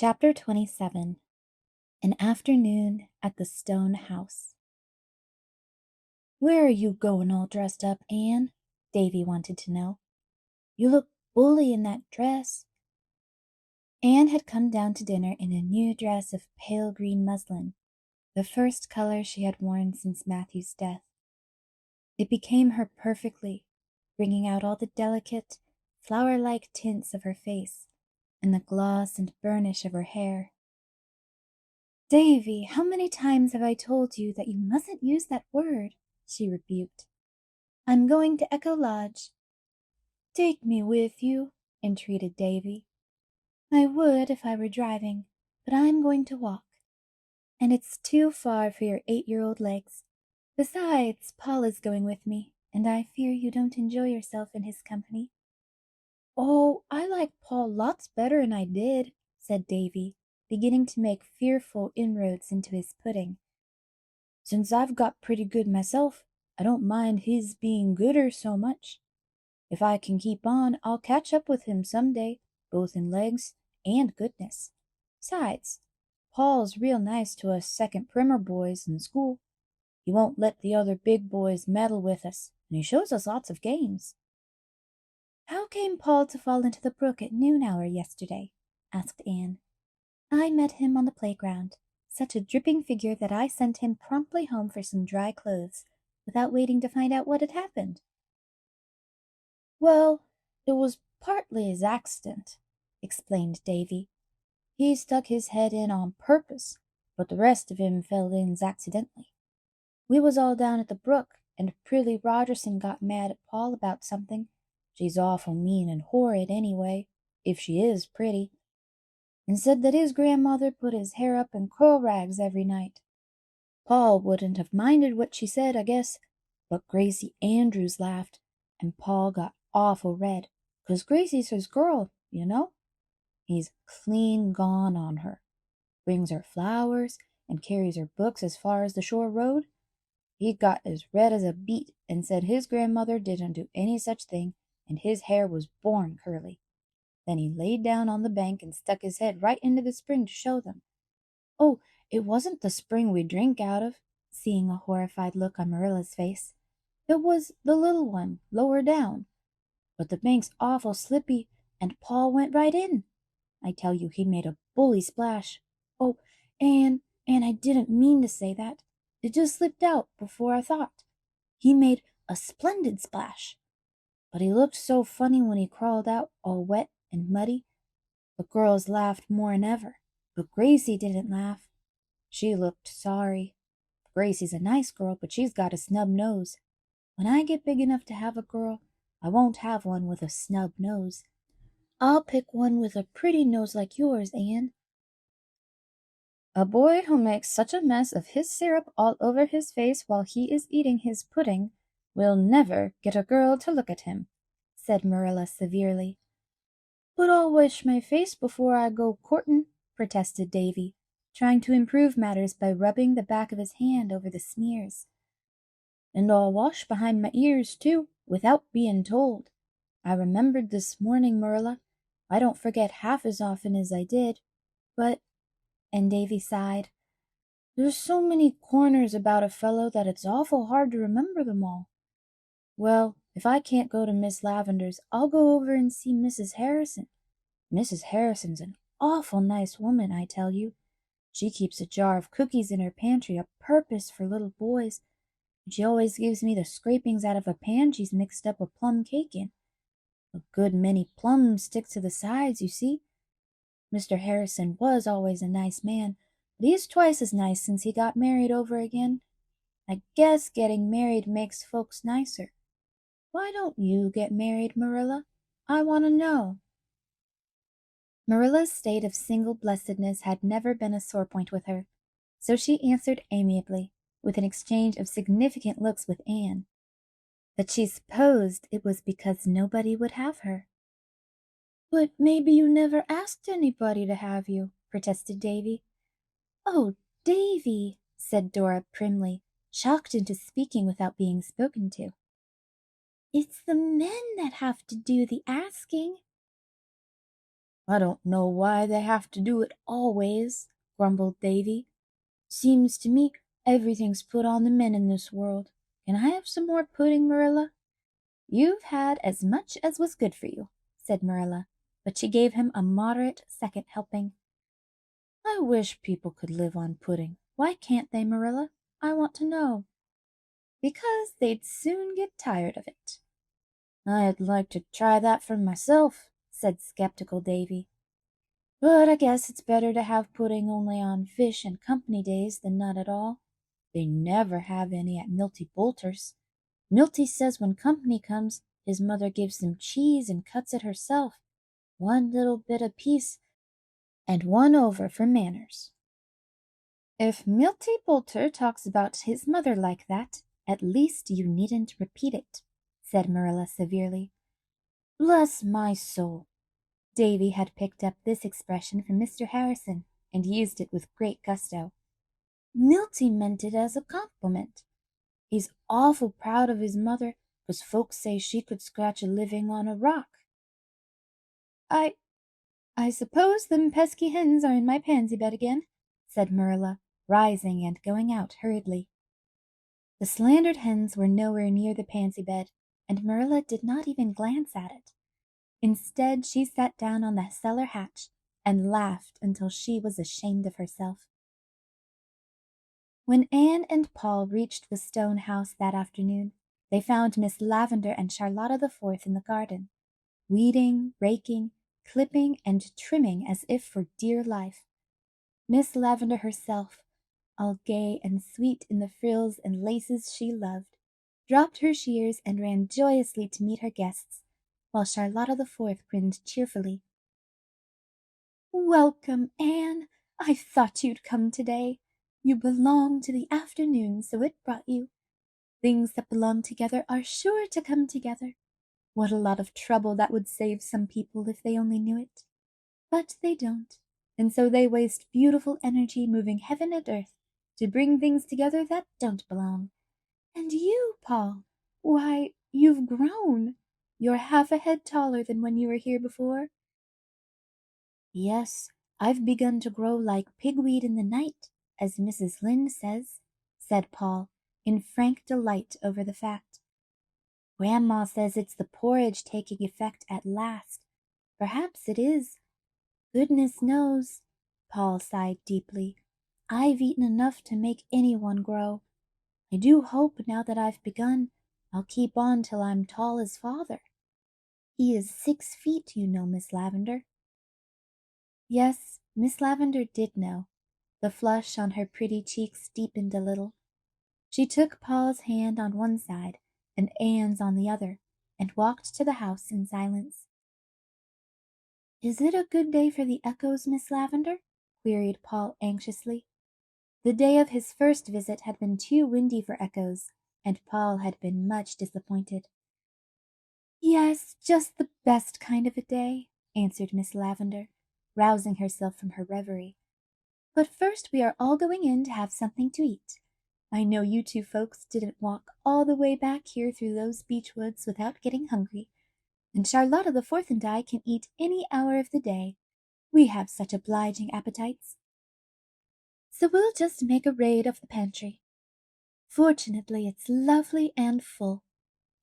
Chapter 27. An Afternoon at the Stone House. "Where are you going all dressed up, Anne?" Davy wanted to know. "You look bully in that dress." Anne had come down to dinner in a new dress of pale green muslin, the first color she had worn since Matthew's death. It became her perfectly, bringing out all the delicate, flower-like tints of her face and the gloss and burnish of her hair. "Davy, how many times have I told you that you mustn't use that word?" she rebuked. "I'm going to Echo Lodge." "Take me with you," entreated Davy. "I would if I were driving, but I'm going to walk. And it's too far for your 8-year-old legs. Besides, Paul is going with me, and I fear you don't enjoy yourself in his company." "Oh, I like Paul lots better'n I did," said Davy, beginning to make fearful inroads into his pudding. "Since I've got pretty good myself, I don't mind his being gooder so much. If I can keep on, I'll catch up with him some day, both in legs and goodness. Besides, Paul's real nice to us second primer boys in school. He won't let the other big boys meddle with us, and he shows us lots of games." "How came Paul to fall into the brook at noon hour yesterday?" asked Anne. "I met him on the playground. Such a dripping figure that I sent him promptly home for some dry clothes, without waiting to find out what had happened." "Well, it was partly his accident," explained Davy. "He stuck his head in on purpose, but the rest of him fell in accidentally. We was all down at the brook, and Prillie Rogerson got mad at Paul about something. She's awful mean and horrid anyway, if she is pretty, and said that his grandmother put his hair up in curl rags every night. Paul wouldn't have minded what she said, I guess, but Gracie Andrews laughed, and Paul got awful red, 'cause Gracie's his girl, you know. He's clean gone on her. Brings her flowers and carries her books as far as the shore road. He got as red as a beet and said his grandmother didn't do any such thing, and his hair was born curly. Then he laid down on the bank and stuck his head right into the spring to show them. Oh, it wasn't the spring we drink out of," seeing a horrified look on Marilla's face. "It was the little one, lower down. But the bank's awful slippy, and Paul went right in. I tell you, he made a bully splash. Oh, Anne, I didn't mean to say that. It just slipped out before I thought. He made a splendid splash. But he looked so funny when he crawled out, all wet and muddy. The girls laughed more'n ever, but Gracie didn't laugh. She looked sorry. Gracie's a nice girl, but she's got a snub nose. When I get big enough to have a girl, I won't have one with a snub nose. I'll pick one with a pretty nose like yours, Anne." "A boy who makes such a mess of his syrup all over his face while he is eating his pudding will never get a girl to look at him," said Marilla severely. "But I'll wash my face before I go courtin'," protested Davy, trying to improve matters by rubbing the back of his hand over the smears. "And I'll wash behind my ears, too, without bein' told. I remembered this morning, Marilla. I don't forget half as often as I did, but," and Davy sighed, "there's so many corners about a fellow that it's awful hard to remember them all. Well, if I can't go to Miss Lavendar's, I'll go over and see Mrs. Harrison. Mrs. Harrison's an awful nice woman, I tell you. She keeps a jar of cookies in her pantry a purpose for little boys, and she always gives me the scrapings out of a pan she's mixed up a plum cake in. A good many plums stick to the sides, you see. Mr. Harrison was always a nice man, but he's twice as nice since he got married over again. I guess getting married makes folks nicer. Why don't you get married, Marilla? I want to know." Marilla's state of single blessedness had never been a sore point with her, so she answered amiably, with an exchange of significant looks with Anne, that she supposed it was because nobody would have her. "But maybe you never asked anybody to have you," protested Davy. "Oh, Davy," said Dora primly, shocked into speaking without being spoken to. "It's the men that have to do the asking." I don't know why they have to do it always, grumbled Davy. Seems to me everything's put on the men in this world. Can I have some more pudding, Marilla? You've had as much as was good for you, said Marilla, but she gave him a moderate second helping. I wish people could live on pudding. Why can't they, Marilla? I want to know. Because they'd soon get tired of it. I'd like to try that for myself, said skeptical Davy. But I guess it's better to have pudding only on fish and company days than none at all. They never have any at Milty Boulter's. Milty says when company comes, his mother gives them cheese and cuts it herself, one little bit apiece, and one over for manners. If Milty Boulter talks about his mother like that, at least you needn't repeat it, said Marilla severely. Bless my soul! Davy had picked up this expression from Mr. Harrison and used it with great gusto. Milty meant it as a compliment. He's awful proud of his mother, 'cause folks say she could scratch a living on a rock. I suppose them pesky hens are in my pansy bed again, said Marilla, rising and going out hurriedly. The slandered hens were nowhere near the pansy bed, and Marilla did not even glance at it. Instead, she sat down on the cellar hatch and laughed until she was ashamed of herself. When Anne and Paul reached the stone house that afternoon, they found Miss Lavendar and Charlotta the Fourth in the garden, weeding, raking, clipping, and trimming as if for dear life. Miss Lavendar herself, all gay and sweet in the frills and laces she loved, dropped her shears and ran joyously to meet her guests, while Charlotta the Fourth grinned cheerfully. Welcome, Anne! I thought you'd come today. You belong to the afternoon, so it brought you. Things that belong together are sure to come together. What a lot of trouble that would save some people if they only knew it. But they don't, and so they waste beautiful energy moving heaven and earth to bring things together that don't belong. And you, Paul, why, you've grown. You're half a head taller than when you were here before. Yes, I've begun to grow like pigweed in the night, as Mrs. Lynde says, said Paul, in frank delight over the fact. Grandma says it's the porridge taking effect at last. Perhaps it is. Goodness knows, Paul sighed deeply. I've eaten enough to make anyone grow. I do hope now that I've begun, I'll keep on till I'm tall as father. He is 6 feet, you know, Miss Lavendar. Yes, Miss Lavendar did know. The flush on her pretty cheeks deepened a little. She took Paul's hand on one side and Anne's on the other, and walked to the house in silence. Is it a good day for the echoes, Miss Lavendar? Queried Paul anxiously. The day of his first visit had been too windy for echoes, and Paul had been much disappointed. Yes, just the best kind of a day, answered Miss Lavendar, rousing herself from her reverie. But first we are all going in to have something to eat. I know you two folks didn't walk all the way back here through those beech woods without getting hungry, and Charlotta the Fourth and I can eat any hour of the day. We have such obliging appetites. So we'll just make a raid of the pantry. Fortunately, it's lovely and full.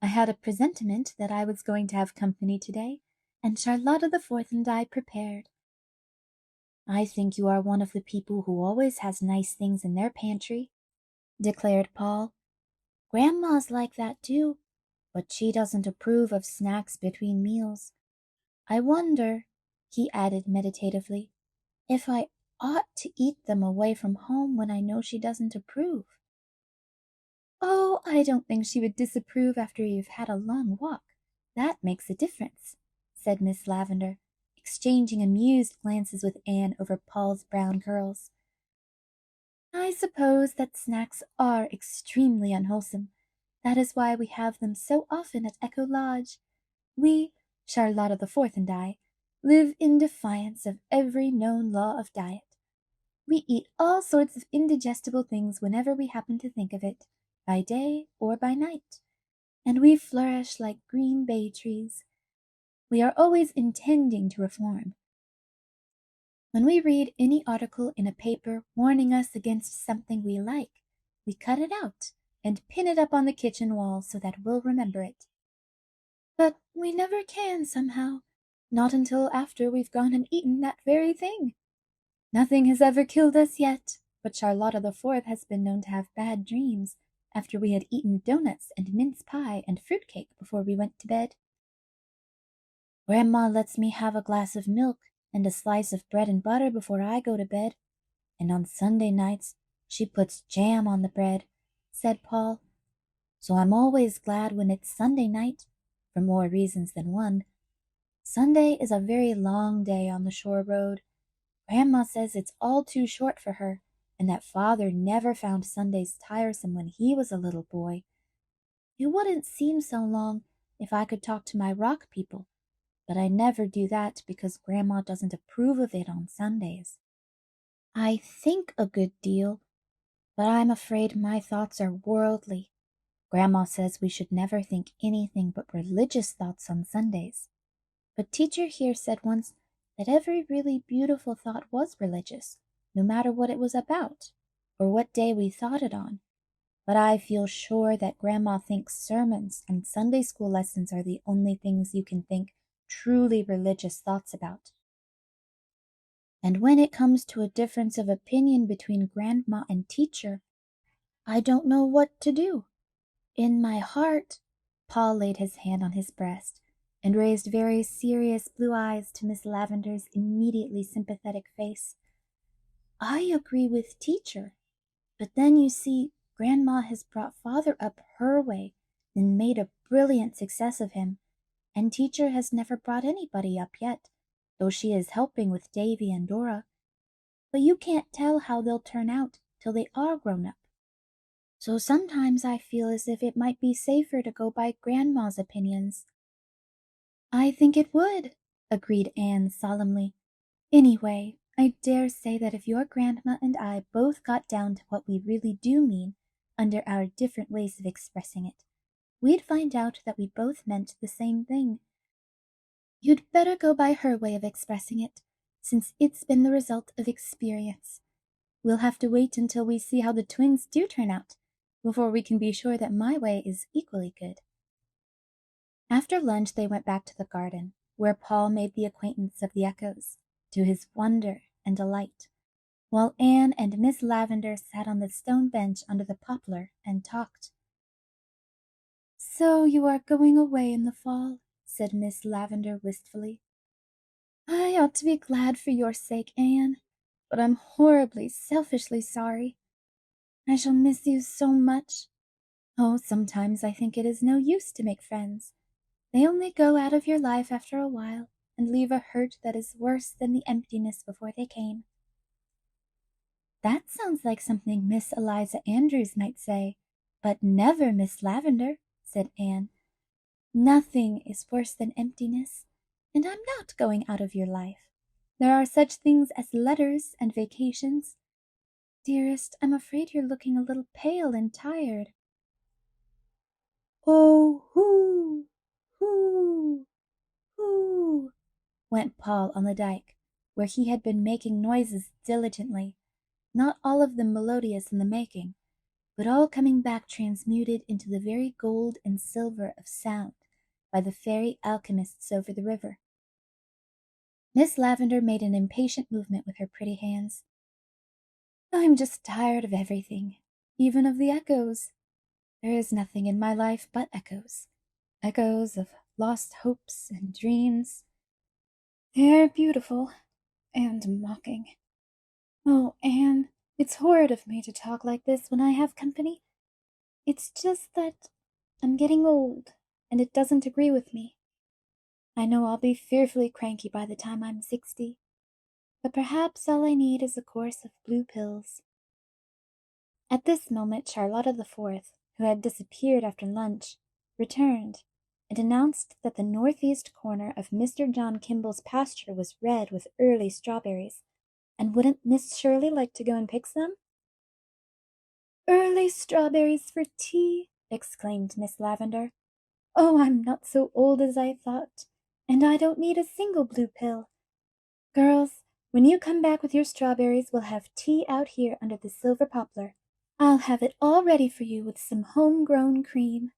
I had a presentiment that I was going to have company today, and Charlotta the Fourth and I prepared. I think you are one of the people who always has nice things in their pantry, declared Paul. Grandma's like that too, but she doesn't approve of snacks between meals. I wonder, he added meditatively, if I ought to eat them away from home when I know she doesn't approve. Oh, I don't think she would disapprove after you've had a long walk. That makes a difference, said Miss Lavendar, exchanging amused glances with Anne over Paul's brown curls. I suppose that snacks are extremely unwholesome. That is why we have them so often at Echo Lodge. We, Charlotta the Fourth and I, live in defiance of every known law of diet. We eat all sorts of indigestible things whenever we happen to think of it, by day or by night, and we flourish like green bay trees. We are always intending to reform, When we read any article in a paper warning us against something we like, we cut it out and pin it up on the kitchen wall so that we'll remember it. But we never can somehow, not until after we've gone and eaten that very thing. Nothing has ever killed us yet, but Charlotta the Fourth has been known to have bad dreams after we had eaten donuts and mince pie and fruitcake before we went to bed. Grandma lets me have a glass of milk and a slice of bread and butter before I go to bed, and on Sunday nights she puts jam on the bread," said Paul. "So I'm always glad when it's Sunday night, for more reasons than one. Sunday is a very long day on the shore road. Grandma says it's all too short for her, and that Father never found Sundays tiresome when he was a little boy. It wouldn't seem so long if I could talk to my rock people, but I never do that because Grandma doesn't approve of it on Sundays. I think a good deal, but I'm afraid my thoughts are worldly. Grandma says we should never think anything but religious thoughts on Sundays. But teacher here said once that every really beautiful thought was religious, no matter what it was about, or what day we thought it on. But I feel sure that Grandma thinks sermons and Sunday school lessons are the only things you can think truly religious thoughts about. And when it comes to a difference of opinion between Grandma and teacher, I don't know what to do. In my heart," Paul laid his hand on his breast and raised very serious blue eyes to Miss Lavendar's immediately sympathetic face, "I agree with teacher, but then you see Grandma has brought Father up her way and made a brilliant success of him, and teacher has never brought anybody up yet, though she is helping with Davy and Dora. But you can't tell how they'll turn out till they are grown up. So sometimes I feel as if it might be safer to go by Grandma's opinions." "I think it would," agreed Anne solemnly. "Anyway, I dare say that if your grandma and I both got down to what we really do mean, under our different ways of expressing it, we'd find out that we both meant the same thing. You'd better go by her way of expressing it, since it's been the result of experience. We'll have to wait until we see how the twins do turn out, before we can be sure that my way is equally good." After lunch they went back to the garden, where Paul made the acquaintance of the echoes, to his wonder and delight, while Anne and Miss Lavendar sat on the stone bench under the poplar and talked. "So you are going away in the fall," said Miss Lavendar wistfully. "I ought to be glad for your sake, Anne, but I'm horribly, selfishly sorry. I shall miss you so much. Oh, sometimes I think it is no use to make friends. They only go out of your life after a while and leave a hurt that is worse than the emptiness before they came." "That sounds like something Miss Eliza Andrews might say, but never Miss Lavendar," said Anne. "Nothing is worse than emptiness, and I'm not going out of your life. There are such things as letters and vacations. Dearest, I'm afraid you're looking a little pale and tired." "Oh, hoo, hoo, hoo," went Paul on the dike, where he had been making noises diligently, not all of them melodious in the making, but all coming back transmuted into the very gold and silver of sound by the fairy alchemists over the river. Miss Lavendar made an impatient movement with her pretty hands. "I'm just tired of everything, even of the echoes. There is nothing in my life but echoes. Echoes of lost hopes and dreams. They're beautiful and mocking. Oh, Anne, it's horrid of me to talk like this when I have company. It's just that I'm getting old, and it doesn't agree with me. I know I'll be fearfully cranky by the time I'm 60, but perhaps all I need is a course of blue pills." At this moment Charlotta the Fourth, who had disappeared after lunch, returned, and announced that the northeast corner of Mr. John Kimball's pasture was red with early strawberries, and wouldn't Miss Shirley like to go and pick some? "Early strawberries for tea!" exclaimed Miss Lavendar. "Oh, I'm not so old as I thought, and I don't need a single blue pill. Girls, When you come back with your strawberries, we'll have tea out here under the silver poplar. I'll have it all ready for you with some home-grown cream."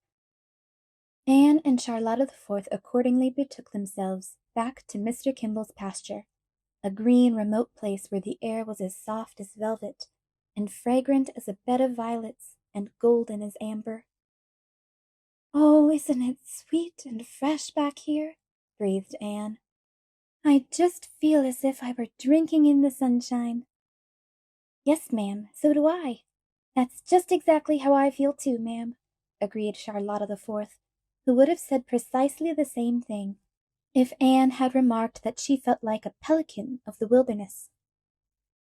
Anne and Charlotta the Fourth accordingly betook themselves back to Mr. Kimball's pasture, a green, remote place where the air was as soft as velvet, and fragrant as a bed of violets, and golden as amber. "Oh, isn't it sweet and fresh back here?" breathed Anne. "I just feel as if I were drinking in the sunshine." "Yes, ma'am, so do I. That's just exactly how I feel too, ma'am," agreed Charlotta the Fourth, who would have said precisely the same thing if Anne had remarked that she felt like a pelican of the wilderness.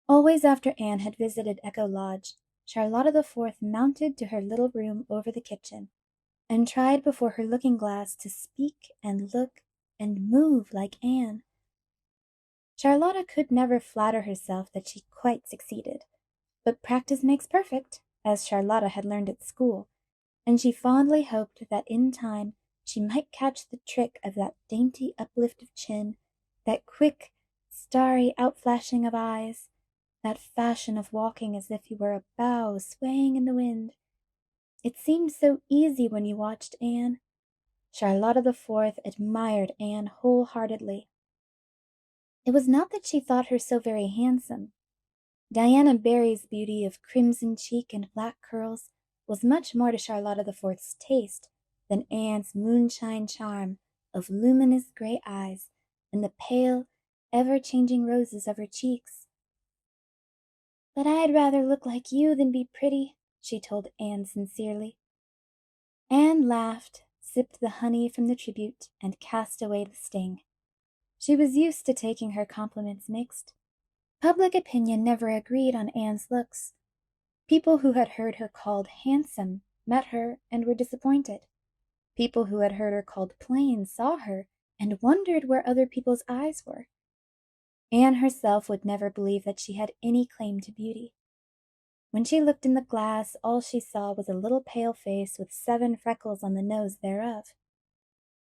Always after Anne had visited Echo Lodge, Charlotta the Fourth mounted to her little room over the kitchen, and tried before her looking-glass to speak and look and move like Anne. Charlotta could never flatter herself that she quite succeeded, but practice makes perfect, as Charlotta had learned at school, and she fondly hoped that in time she might catch the trick of that dainty uplift of chin, that quick, starry outflashing of eyes, that fashion of walking as if you were a bough swaying in the wind. It seemed so easy when you watched Anne. Charlotta the Fourth admired Anne wholeheartedly. It was not that she thought her so very handsome. Diana Barry's beauty of crimson cheek and black curls was much more to Charlotta the Fourth's taste than Anne's moonshine charm of luminous gray eyes and the pale, ever-changing roses of her cheeks. "But I'd rather look like you than be pretty," she told Anne sincerely. Anne laughed, sipped the honey from the tribute, and cast away the sting. She was used to taking her compliments mixed. Public opinion never agreed on Anne's looks. People who had heard her called handsome met her and were disappointed. People who had heard her called plain saw her and wondered where other people's eyes were. Anne herself would never believe that she had any claim to beauty. When she looked in the glass, all she saw was a little pale face with 7 freckles on the nose thereof.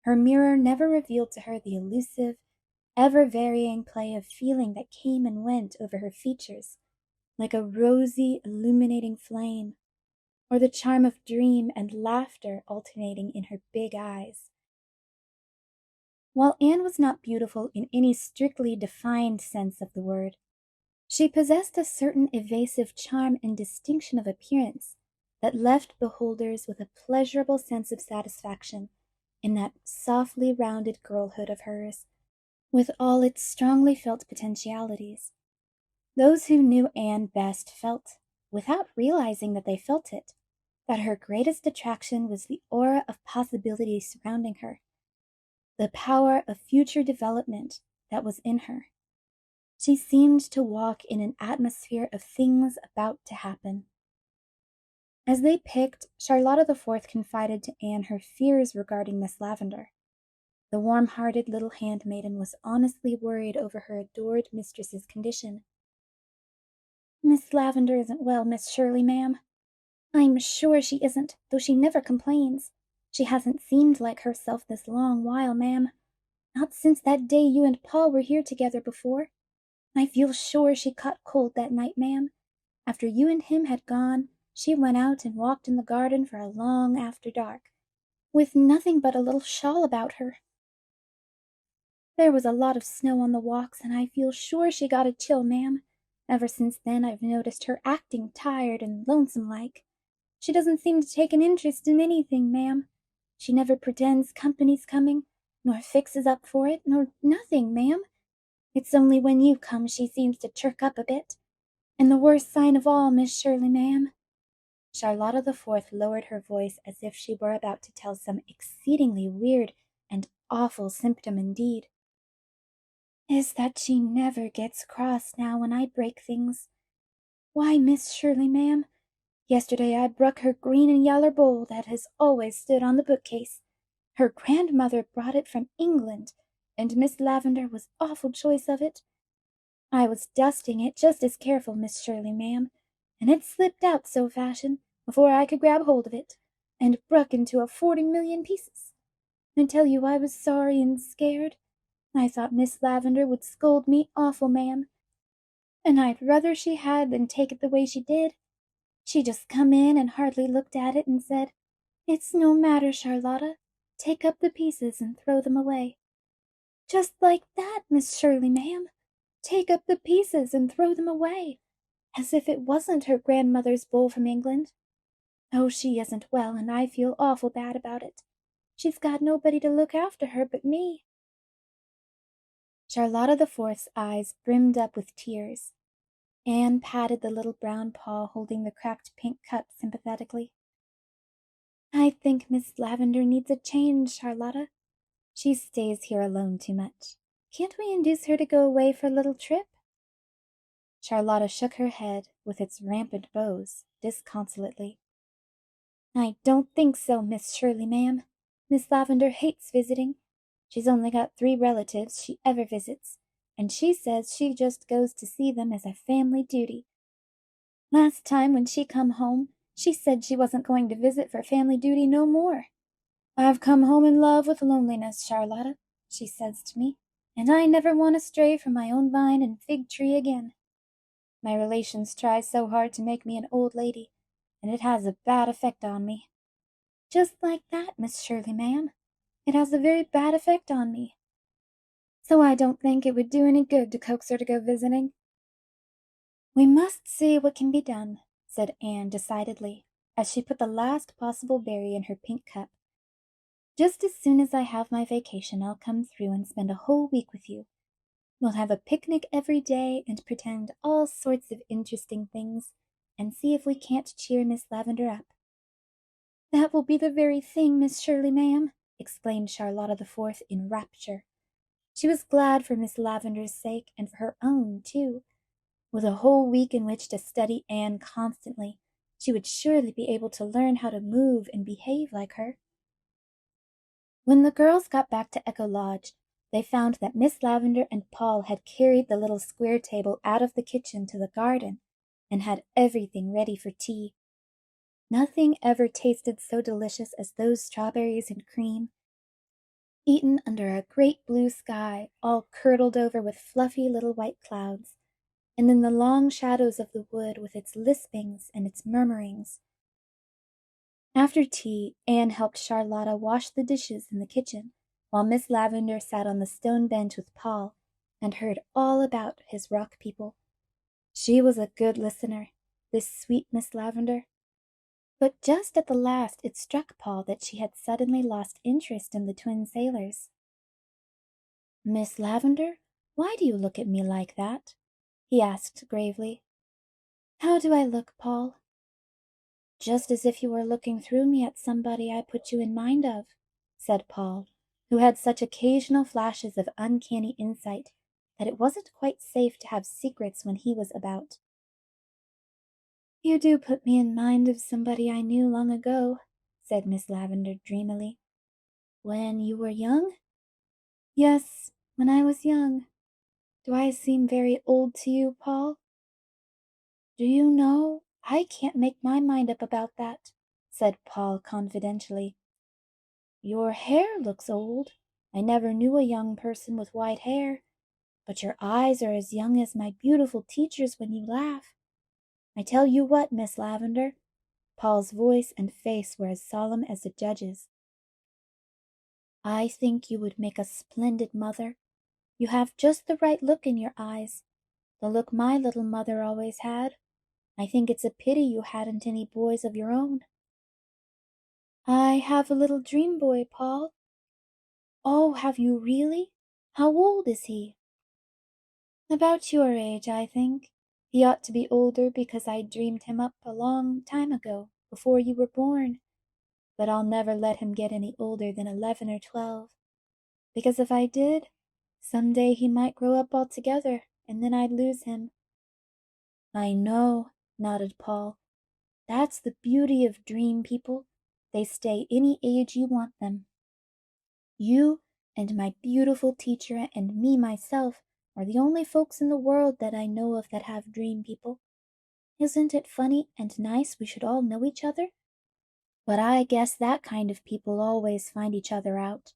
Her mirror never revealed to her the elusive, ever-varying play of feeling that came and went over her features, like a rosy, illuminating flame, or the charm of dream and laughter alternating in her big eyes. While Anne was not beautiful in any strictly defined sense of the word, she possessed a certain evasive charm and distinction of appearance that left beholders with a pleasurable sense of satisfaction in that softly rounded girlhood of hers, with all its strongly felt potentialities. Those who knew Anne best felt, without realizing that they felt it, that her greatest attraction was the aura of possibility surrounding her, the power of future development that was in her. She seemed to walk in an atmosphere of things about to happen. As they picked, Charlotta the Fourth confided to Anne her fears regarding Miss Lavendar. The warm-hearted little handmaiden was honestly worried over her adored mistress's condition. "Miss Lavendar isn't well, Miss Shirley, ma'am." "I'm sure she isn't, though she never complains. She hasn't seemed like herself this long while, ma'am. Not since that day you and Paul were here together before. I feel sure she caught cold that night, ma'am. After you and him had gone, she went out and walked in the garden for a long after dark, with nothing but a little shawl about her. There was a lot of snow on the walks, and I feel sure she got a chill, ma'am. Ever since then I've noticed her acting tired and lonesome-like. She doesn't seem to take an interest in anything, ma'am. She never pretends company's coming, nor fixes up for it, nor nothing, ma'am. It's only when you come she seems to chirk up a bit. And the worst sign of all, Miss Shirley, ma'am." Charlotta the Fourth lowered her voice as if she were about to tell some exceedingly weird and awful symptom indeed, "is that she never gets cross now when I break things. Why, Miss Shirley, ma'am, yesterday I broke her green and yaller bowl that has always stood on the bookcase. Her grandmother brought it from England, and Miss Lavendar was awful choice of it. I was dusting it just as careful, Miss Shirley, ma'am, and it slipped out so fashion, before I could grab hold of it, and bruck into a 40 million pieces. I tell you I was sorry and scared. I thought Miss Lavendar would scold me awful, ma'am, and I'd rather she had than take it the way she did. She just come in and hardly looked at it and said, 'It's no matter, Charlotta. Take up the pieces and throw them away.' Just like that, Miss Shirley, ma'am. Take up the pieces and throw them away, as if it wasn't her grandmother's bowl from England. Oh, she isn't well, and I feel awful bad about it. She's got nobody to look after her but me." Charlotta the Fourth's eyes brimmed up with tears. Anne patted the little brown paw holding the cracked pink cup sympathetically. "I think Miss Lavendar needs a change, Charlotta. She stays here alone too much. Can't we induce her to go away for a little trip?" Charlotta shook her head, with its rampant bows, disconsolately. "I don't think so, Miss Shirley, ma'am. Miss Lavendar hates visiting. She's only got 3 relatives she ever visits, and she says she just goes to see them as a family duty. Last time when she come home, she said she wasn't going to visit for family duty no more. 'I've come home in love with loneliness, Charlotta,' she says to me, 'and I never want to stray from my own vine and fig tree again. My relations try so hard to make me an old lady, and it has a bad effect on me.' Just like that, Miss Shirley, ma'am. It has a very bad effect on me. So I don't think it would do any good to coax her to go visiting." "We must see what can be done," said Anne decidedly, as she put the last possible berry in her pink cup. "Just as soon as I have my vacation, I'll come through and spend a whole week with you. We'll have a picnic every day and pretend all sorts of interesting things, and see if we can't cheer Miss Lavendar up." "That will be the very thing, Miss Shirley, ma'am," exclaimed Charlotta the Fourth in rapture. She was glad for Miss Lavendar's sake, and for her own, too. With a whole week in which to study Anne constantly, she would surely be able to learn how to move and behave like her. When the girls got back to Echo Lodge, they found that Miss Lavendar and Paul had carried the little square table out of the kitchen to the garden, and had everything ready for tea. Nothing ever tasted so delicious as those strawberries and cream, eaten under a great blue sky, all curdled over with fluffy little white clouds, and in the long shadows of the wood with its lispings and its murmurings. After tea, Anne helped Charlotta wash the dishes in the kitchen, while Miss Lavendar sat on the stone bench with Paul, and heard all about his rock people. She was a good listener, this sweet Miss Lavendar. But just at the last it struck Paul that she had suddenly lost interest in the twin sailors. "Miss Lavendar, why do you look at me like that?" he asked gravely. "How do I look, Paul?" "Just as if you were looking through me at somebody I put you in mind of," said Paul, who had such occasional flashes of uncanny insight that it wasn't quite safe to have secrets when he was about. "You do put me in mind of somebody I knew long ago," said Miss Lavendar dreamily. "When you were young?" "Yes, when I was young. Do I seem very old to you, Paul?" "Do you know, I can't make my mind up about that," said Paul confidentially. "Your hair looks old. I never knew a young person with white hair, but your eyes are as young as my beautiful teacher's when you laugh. I tell you what, Miss Lavendar," Paul's voice and face were as solemn as the judge's, "I think you would make a splendid mother. You have just the right look in your eyes, the look my little mother always had. I think it's a pity you hadn't any boys of your own." "I have a little dream boy, Paul." "Oh, have you really? How old is he?" "About your age, I think. He ought to be older because I dreamed him up a long time ago, before you were born. But I'll never let him get any older than 11 or 12, because if I did, some day he might grow up altogether, and then I'd lose him." "I know," nodded Paul. "That's the beauty of dream people. They stay any age you want them. You and my beautiful teacher and me myself are the only folks in the world that I know of that have dream people. Isn't it funny and nice we should all know each other? But I guess that kind of people always find each other out.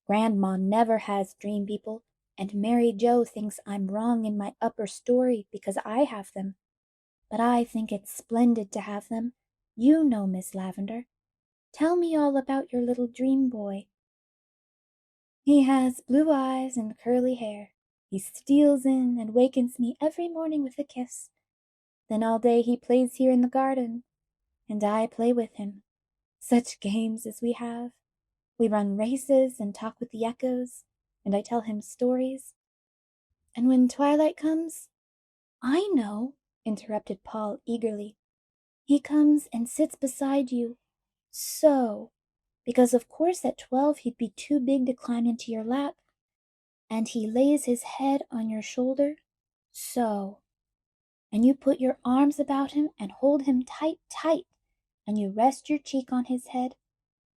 Grandma never has dream people, and Mary Joe thinks I'm wrong in my upper story because I have them. But I think it's splendid to have them. You know, Miss Lavender. Tell me all about your little dream boy. He has blue eyes and curly hair. He steals in and wakens me every morning with a kiss. Then all day he plays here in the garden, and I play with him. Such games as we have! We run races and talk with the echoes, and I tell him stories. And when twilight comes, I know, interrupted Paul eagerly. He comes and sits beside you, so, because of course at 12 he'd be too big to climb into your lap, and he lays his head on your shoulder, so, and you put your arms about him and hold him tight, tight, and you rest your cheek on his head.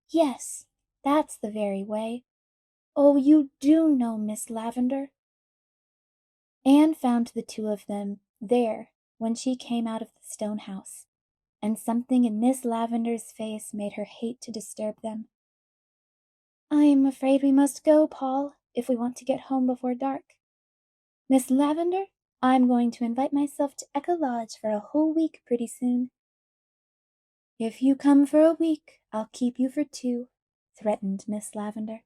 Yes, that's the very way. Oh, you do know, Miss Lavender. Anne found the two of them there when she came out of the stone house, and something in Miss Lavender's face made her hate to disturb them. I'm afraid we must go, Paul, if we want to get home before dark. Miss Lavender, I'm going to invite myself to Echo Lodge for a whole week pretty soon. If you come for a week, I'll keep you for 2, threatened Miss Lavender.